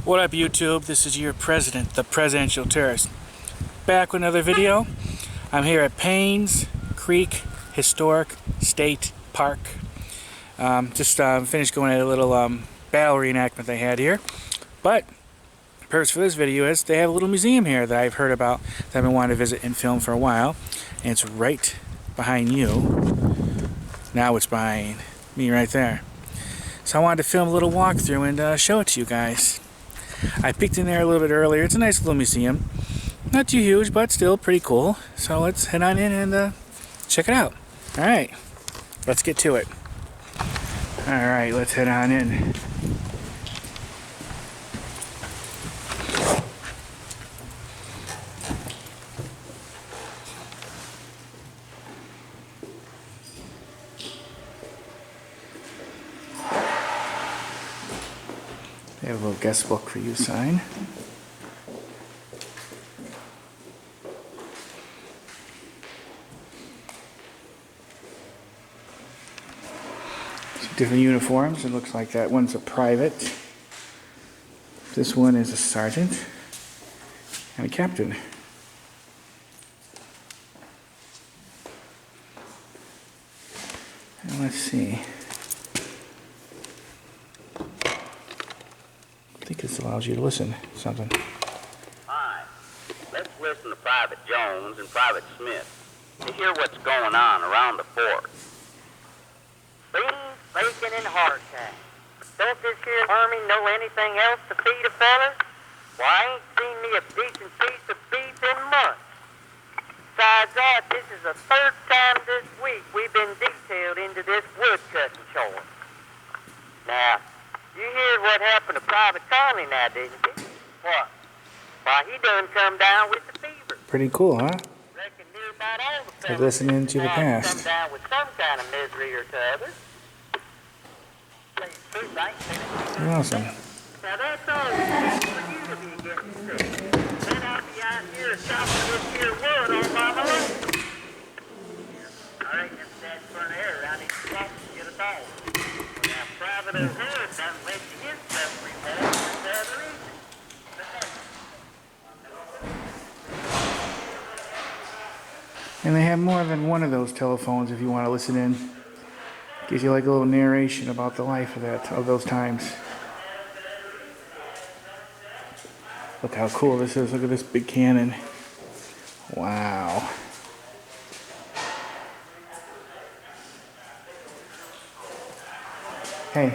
What up, YouTube? This is your president, the presidential terrorist. Back with another video. I'm here at Paynes Creek Historic State Park. Just finished going at a little battle reenactment they had here. But the purpose for this video is they have a little museum here that I've heard about that I've been wanting to visit and film for a while. And it's right behind you. Now it's behind me right there. So I wanted to film a little walkthrough and show it to you guys. I peeked in there a little bit earlier. It's a nice little museum. Not too huge, but still pretty cool. So let's head on in and check it out. Alright, let's get to it. Alright, let's head on in. They have a little guest book for you to sign. Some different uniforms. It looks like that one's a private. This one is a sergeant and a captain. And let's see. I think this allows you to listen to something. Hi, let's listen to Private Jones and Private Smith to hear what's going on around the fort. Beans, bacon, and hardtack. Don't this here army know anything else to feed a fella? Why, I ain't seen me a decent piece of beef in months. Besides that, this is the third time this week we've been detailed into this woodcutting chore. Now, you heard what happened to Private Conley now, didn't you? What? Why, he done come down with the fever. Pretty cool, huh? Reckon near about all the Like fellas listening to the past. come down with some kind of misery or t'other. Plain truth, I ain't seen it. Awesome. Now that's all it takes for you to be getting sick. Then I'll be out here chopping this here wood on my own. I reckon if that's burnt air around his crotch to get us all. Now, Private O'Hare done let you his stuff repaired for the other reason. And they have more than one of those telephones if you want to listen in. Gives you like a little narration about the life of those times. Look how cool this is. Look at this big cannon. Wow. Hey,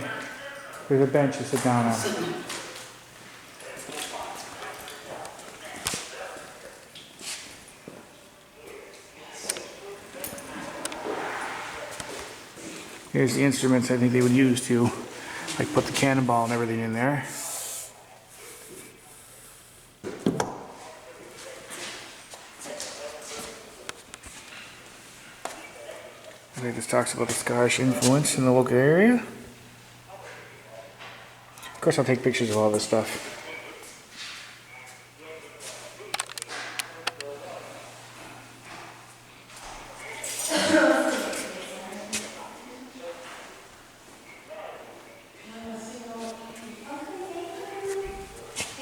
there's a bench to sit down on. Here's the instruments I think they would use to like put the cannonball and everything in there. I think this talks about the Scottish influence in the local area. Of course I'll take pictures of all this stuff.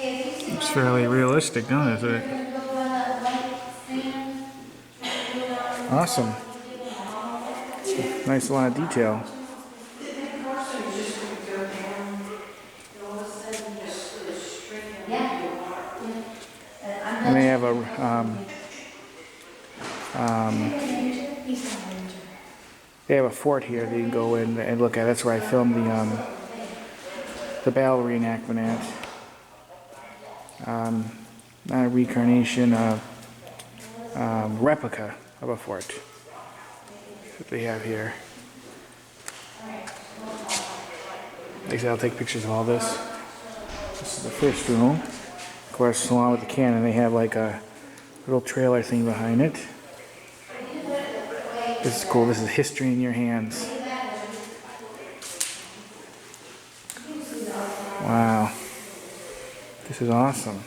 It's fairly realistic, doesn't it? Awesome. Nice lot of detail. And they have a fort here that you can go in and look at. That's where I filmed the battle reenactment at. Not a reincarnation, replica of a fort that they have here. Like I said, I'll take pictures of all this. This is the first room. Of course, along with the cannon, they have like a little trailer thing behind it. This is cool. This is history in your hands. Wow. This is awesome.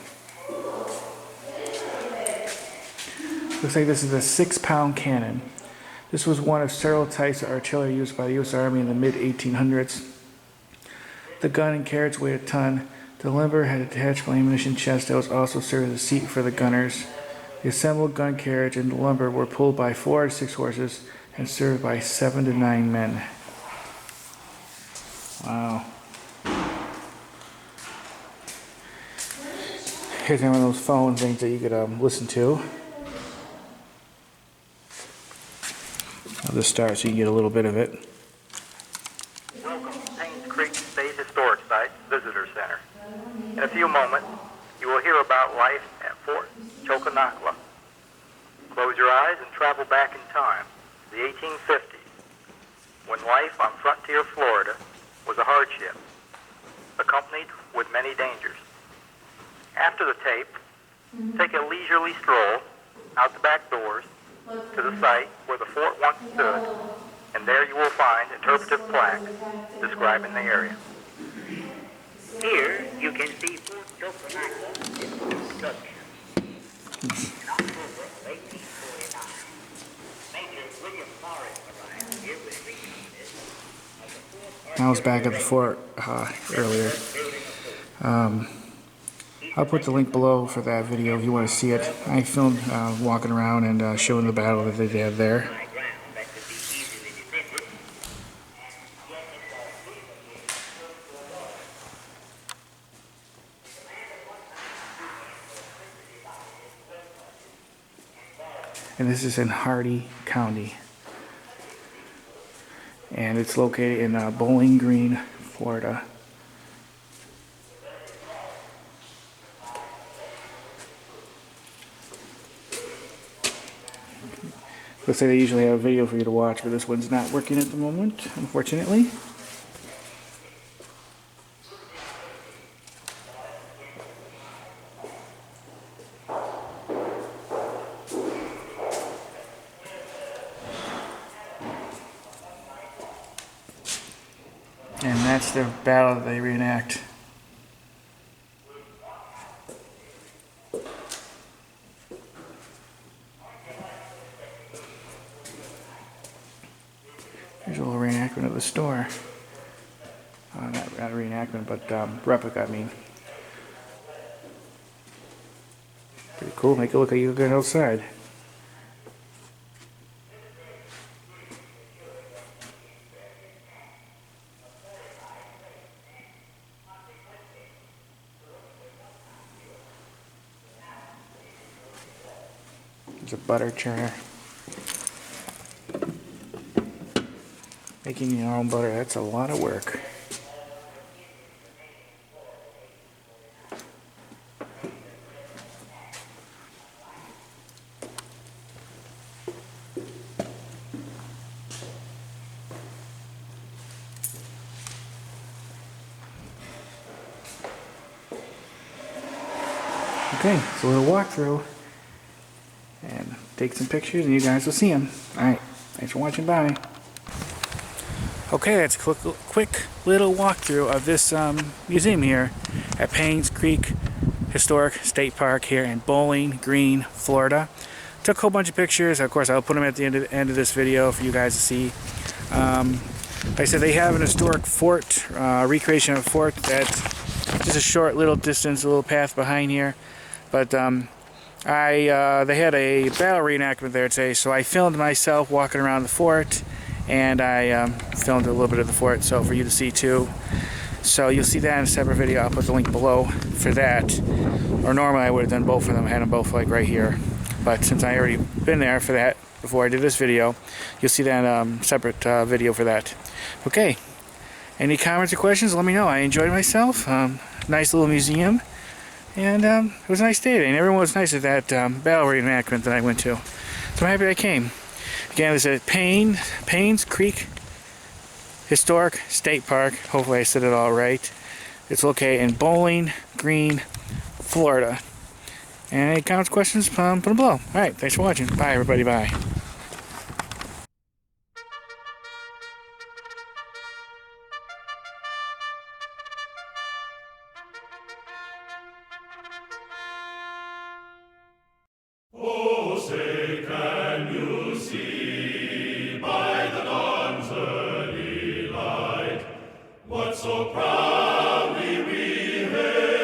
Looks like this is a 6-pound cannon. This was one of several types of artillery used by the U.S. Army in the mid-1800s. The gun and carriage weighed a ton. The limber had a detachable ammunition chest that was also served as a seat for the gunners. The assembled gun carriage and the lumber were pulled by 4 to 6 horses and served by 7 to 9 men. Wow. Here's one of those phone things that you could listen to. I'll just start so you can get a little bit of it. Welcome to Paynes Creek State Historic Site Visitor Center. In a few moments, you will hear about life at Fort Choconacla. Close your eyes and travel back in time to the 1850s, when life on frontier Florida was a hardship, accompanied with many dangers. After the tape, take a leisurely stroll out the back doors to the site where the fort once stood, and there you will find interpretive plaques describing the area. Here you can see Fort Choconacla in construction. In October 1849, Major William Morris arrived here with resources of the Fort. I was back at the fort earlier. I'll put the link below for that video if you want to see it. I filmed walking around and showing the battle that they had there. And this is in Hardy County. And it's located in Bowling Green, Florida. Looks like they usually have a video for you to watch, but this one's not working at the moment, unfortunately. And that's the battle that they reenact. Here's a little reenactment of the store. Not a reenactment, but replica, I mean. Pretty cool. Make it look like you're going outside. There's a butter churner. Making your own butter, that's a lot of work. Okay, so we'll walk through and take some pictures and you guys will see them. Alright, thanks for watching, bye. Okay, that's a quick little walkthrough of this museum here at Paynes Creek Historic State Park here in Bowling Green, Florida. Took a whole bunch of pictures. Of course, I'll put them at the end of this video for you guys to see. Like I said, they have an historic fort, recreation of a fort that's just a short little distance, a little path behind here. But they had a battle reenactment there today, so I filmed myself walking around the fort. And I filmed a little bit of the fort, so for you to see too. So you'll see that in a separate video. I'll put the link below for that. Or normally I would have done both of them, had them both like right here. But since I already been there for that before I did this video, you'll see that separate video for that. Okay. Any comments or questions? Let me know. I enjoyed myself. Nice little museum, and it was a nice day today. And everyone was nice at that battle reenactment that I went to. So I'm happy I came. Again, this is Paynes Creek Historic State Park. Hopefully I said it all right. It's located in Bowling Green, Florida. And any comments, questions, put them below. Alright, thanks for watching. Bye, everybody. Bye. Oh, say, can you see by the dawn's early light what so proudly we hailed?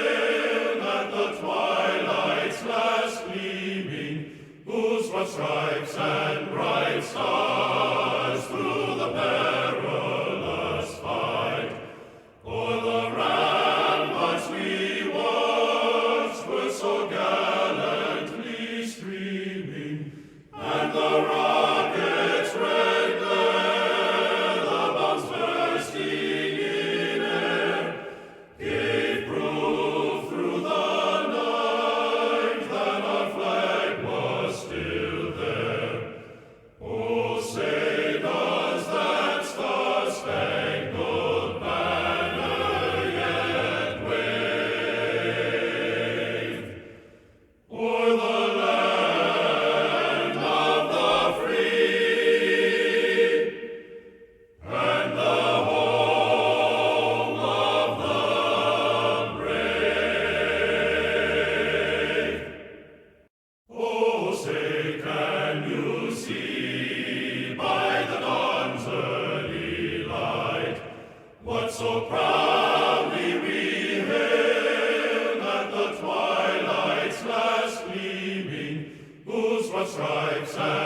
stripes and